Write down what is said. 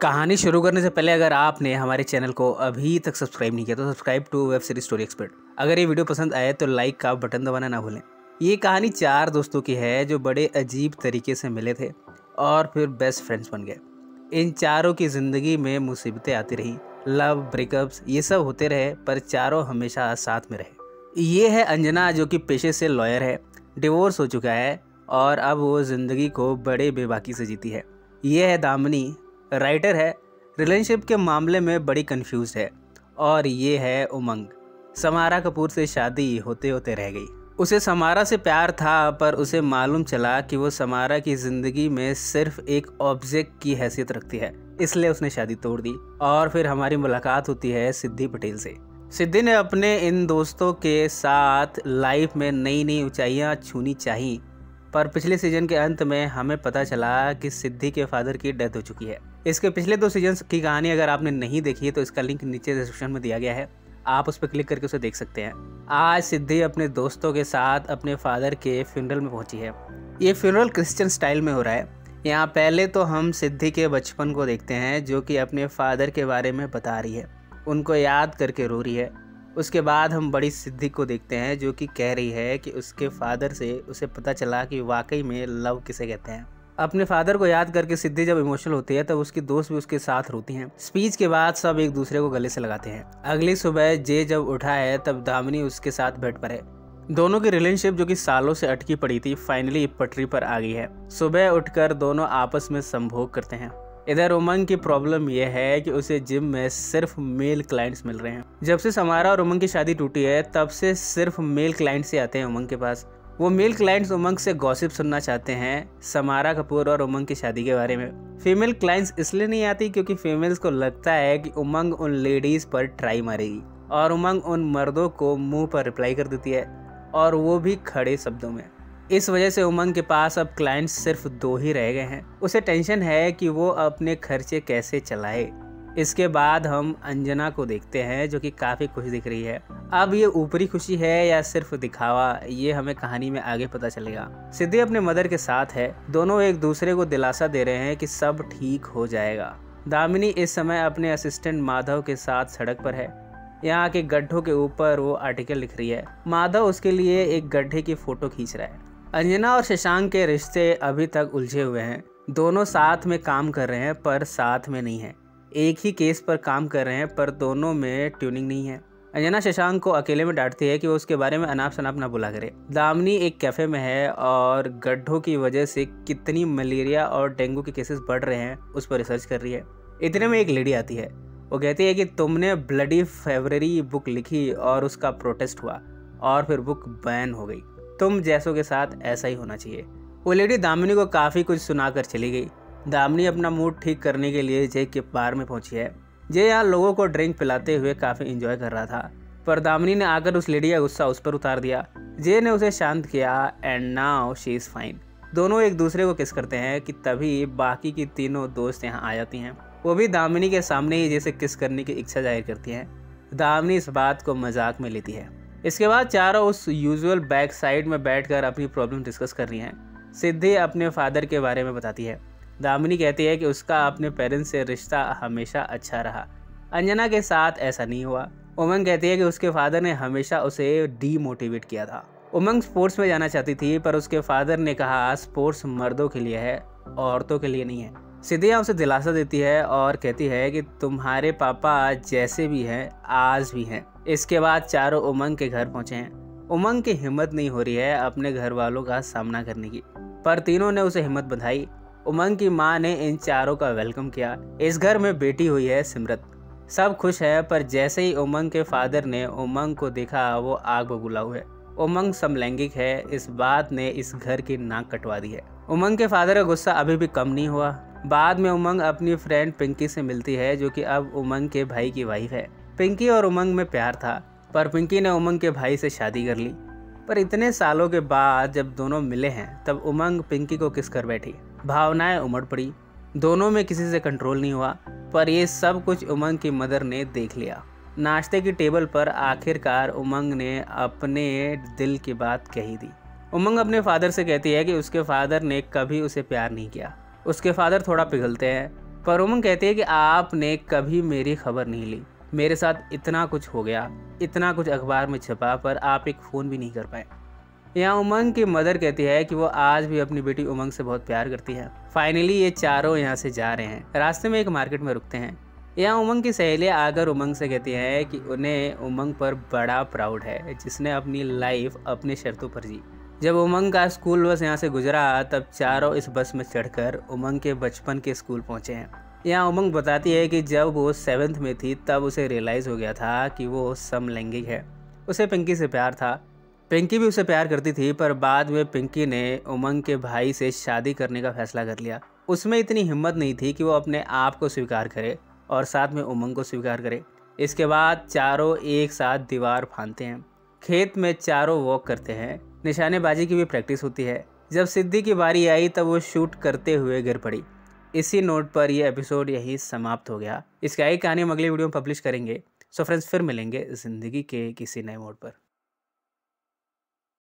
कहानी शुरू करने से पहले अगर आपने हमारे चैनल को अभी तक सब्सक्राइब नहीं किया तो subscribe to web series story expert. अगर ये वीडियो पसंद आए तो लाइक का बटन दबाना ना भूलें। ये कहानी 4 दोस्तों की है जो बड़े अजीब तरीके से मिले थे और फिर बेस्ट फ्रेंड्स बन गए। इन चारों की ज़िंदगी में मुसीबतें आती रही, लव ब्रेकअप्स ये सब होते रहे, पर चारों हमेशा साथ में रहे। ये है अंजना जो कि पेशे से लॉयर है, डिवोर्स हो चुका है और अब वो ज़िंदगी को बड़े बेबाकी से जीती है। ये है दामिनी, राइटर है, रिलेशनशिप के मामले में बड़ी कंफ्यूज्ड है। और ये है उमंग, समारा कपूर से शादी होते होते रह गई। उसे समारा से प्यार था पर उसे मालूम चला कि वो समारा की ज़िंदगी में सिर्फ एक ऑब्जेक्ट की हैसियत रखती है, इसलिए उसने शादी तोड़ दी। और फिर हमारी मुलाकात होती है सिद्धि पटेल से। सिद्धि ने अपने इन दोस्तों के साथ लाइफ में नई नई ऊंचाइयां छूनी चाहिए, पर पिछले सीजन के अंत में हमें पता चला कि सिद्धि के फादर की डेथ हो चुकी है। इसके पिछले 2 सीजन्स की कहानी अगर आपने नहीं देखी है तो इसका लिंक नीचे डिस्क्रिप्शन में दिया गया है, आप उस पर क्लिक करके उसे देख सकते हैं। आज सिद्धि अपने दोस्तों के साथ अपने फादर के फ्यूनरल में पहुंची है। ये फ्यूनरल क्रिश्चियन स्टाइल में हो रहा है। यहाँ पहले तो हम सिद्धि के बचपन को देखते हैं जो कि अपने फादर के बारे में बता रही है, उनको याद करके रो रही है। उसके बाद हम बड़ी सिद्धि को देखते हैं जो कि कह रही है कि उसके फादर से उसे पता चला कि वाकई में लव किसे कहते हैं। अपने फादर को याद करके सिद्धि जब इमोशनल होती है तब उसकी दोस्त भी उसके साथ रोती हैं। स्पीच के बाद सब एक दूसरे को गले से लगाते हैं। अगली सुबह जे जब उठा है तब दामिनी उसके साथ बेड पर है। दोनों की रिलेशनशिप जो कि सालों से अटकी पड़ी थी फाइनली पटरी पर आ गई है। सुबह उठकर दोनों आपस में संभोग करते हैं। इधर उमंग की प्रॉब्लम यह है कि उसे जिम में सिर्फ मेल क्लाइंट्स मिल रहे हैं। जब से समारा और उमंग की शादी टूटी है तब से सिर्फ मेल क्लाइंट्स ही आते हैं उमंग के पास। वो मेल क्लाइंट्स उमंग से गॉसिप सुनना चाहते हैं समारा कपूर और उमंग की शादी के बारे में। फीमेल क्लाइंट्स इसलिए नहीं आती क्योंकि फीमेल्स को लगता है कि उमंग उन लेडीज पर ट्राई मारेगी और उमंग उन मर्दों को मुंह पर रिप्लाई कर देती है, और वो भी खड़े शब्दों में। इस वजह से उमंग के पास अब क्लाइंट्स सिर्फ 2 ही रह गए हैं। उसे टेंशन है कि वो अपने खर्चे कैसे चलाए। इसके बाद हम अंजना को देखते हैं जो कि काफ़ी खुश दिख रही है। अब ये ऊपरी खुशी है या सिर्फ दिखावा, ये हमें कहानी में आगे पता चलेगा। सिद्धि अपने मदर के साथ है, दोनों एक दूसरे को दिलासा दे रहे हैं कि सब ठीक हो जाएगा। दामिनी इस समय अपने असिस्टेंट माधव के साथ सड़क पर है। यहाँ के गड्ढों के ऊपर वो आर्टिकल लिख रही है। माधव उसके लिए एक गड्ढे की फोटो खींच रहा है। अंजना और शशांक के रिश्ते अभी तक उलझे हुए हैं। दोनों साथ में काम कर रहे हैं पर साथ में नहीं है। एक ही केस पर काम कर रहे हैं पर दोनों में ट्यूनिंग नहीं है। अंजना शशांक को अकेले में डांटती है कि वो उसके बारे में अनाप शनाप ना बोला करे। दामिनी एक कैफे में है और गड्ढों की वजह से कितनी मलेरिया और डेंगू के केसेस बढ़ रहे हैं उस पर रिसर्च कर रही है। इतने में एक लेडी आती है। वो कहती है कि तुमने ब्लडी फेब्रुअरी बुक लिखी और उसका प्रोटेस्ट हुआ और फिर बुक बैन हो गई। तुम जैसों के साथ ऐसा ही होना चाहिए। वो लेडी दामिनी को काफ़ी कुछ सुनाकर चली गई। दामिनी अपना मूड ठीक करने के लिए जे के बार में पहुंची है। जे यहाँ लोगों को ड्रिंक पिलाते हुए काफ़ी इंजॉय कर रहा था, पर दामिनी ने आकर उस लेडी का गुस्सा उस पर उतार दिया। जे ने उसे शांत किया and now she is fine. दोनों एक दूसरे को किस करते हैं कि तभी बाकी की तीनों दोस्त यहाँ आ जाती हैं। वो भी दामिनी के सामने ही जैसे किस करने की इच्छा जाहिर करती हैं। दामिनी इस बात को मजाक में लेती है। इसके बाद चारों उस यूजुअल बैक साइड में बैठकर अपनी प्रॉब्लम डिस्कस कर रही हैं। सिद्धि अपने फादर के बारे में बताती है। दामिनी कहती है कि उसका अपने पेरेंट्स से रिश्ता हमेशा अच्छा रहा, अंजना के साथ ऐसा नहीं हुआ। उमंग कहती है कि उसके फादर ने हमेशा उसे डीमोटिवेट किया था। उमंग स्पोर्ट्स में जाना चाहती थी पर उसके फादर ने कहा स्पोर्ट्स मर्दों के लिए है, औरतों के लिए नहीं है। सिद्धिया उसे दिलासा देती है और कहती है कि तुम्हारे पापा जैसे भी हैं आज भी हैं। इसके बाद चारों उमंग के घर पहुंचे हैं। उमंग की हिम्मत नहीं हो रही है अपने घर वालों का सामना करने की, पर तीनों ने उसे हिम्मत बंधाई। उमंग की माँ ने इन चारों का वेलकम किया। इस घर में बेटी हुई है सिमरत। सब खुश है, पर जैसे ही उमंग के फादर ने उमंग को देखा वो आग बबूला हुए। उमंग समलैंगिक है, इस बात ने इस घर की नाक कटवा दी है। उमंग के फादर का गुस्सा अभी भी कम नहीं हुआ। बाद में उमंग अपनी फ्रेंड पिंकी से मिलती है जो कि अब उमंग के भाई की वाइफ है। पिंकी और उमंग में प्यार था, पर पिंकी ने उमंग के भाई से शादी कर ली। पर इतने सालों के बाद जब दोनों मिले हैं तब उमंग पिंकी को किस कर बैठी। भावनाएं उमड़ पड़ी, दोनों में किसी से कंट्रोल नहीं हुआ। पर ये सब कुछ उमंग की मदर ने देख लिया। नाश्ते की टेबल पर आखिरकार उमंग ने अपने दिल की बात कही दी। उमंग अपने फादर से कहती है कि उसके फादर ने कभी उसे प्यार नहीं किया। उसके फादर थोड़ा पिघलते हैं, पर उमंग कहती है कि आपने कभी मेरी खबर नहीं ली, मेरे साथ इतना कुछ हो गया, इतना कुछ अखबार में छपा, पर आप एक फ़ोन भी नहीं कर पाए। यहाँ उमंग की मदर कहती है कि वो आज भी अपनी बेटी उमंग से बहुत प्यार करती है। फाइनली ये चारों यहाँ से जा रहे हैं। रास्ते में एक मार्केट में रुकते हैं। यहाँ उमंग की सहेलियाँ आकर उमंग से कहती हैं कि उन्हें उमंग पर बड़ा प्राउड है, जिसने अपनी लाइफ अपनी शर्तों पर जी। जब उमंग का स्कूल बस यहाँ से गुजरा तब चारों इस बस में चढ़कर उमंग के बचपन के स्कूल पहुँचे हैं। यहाँ उमंग बताती है कि जब वो 7th में थी तब उसे रियलाइज़ हो गया था कि वो समलैंगिक है। उसे पिंकी से प्यार था। पिंकी भी उसे प्यार करती थी, पर बाद में पिंकी ने उमंग के भाई से शादी करने का फैसला कर लिया। उसमें इतनी हिम्मत नहीं थी कि वो अपने आप को स्वीकार करे और साथ में उमंग को स्वीकार करे। इसके बाद चारों एक साथ दीवार फांदते हैं। खेत में चारों वॉक करते हैं। निशानेबाजी की भी प्रैक्टिस होती है। जब सिद्धि की बारी आई तब वो शूट करते हुए गिर पड़ी। इसी नोट पर यह एपिसोड यही समाप्त हो गया। इसकी आगे कहानी हम अगली वीडियो में पब्लिश करेंगे। सो फ्रेंड्स, फिर मिलेंगे ज़िंदगी के किसी नए मोड़ पर।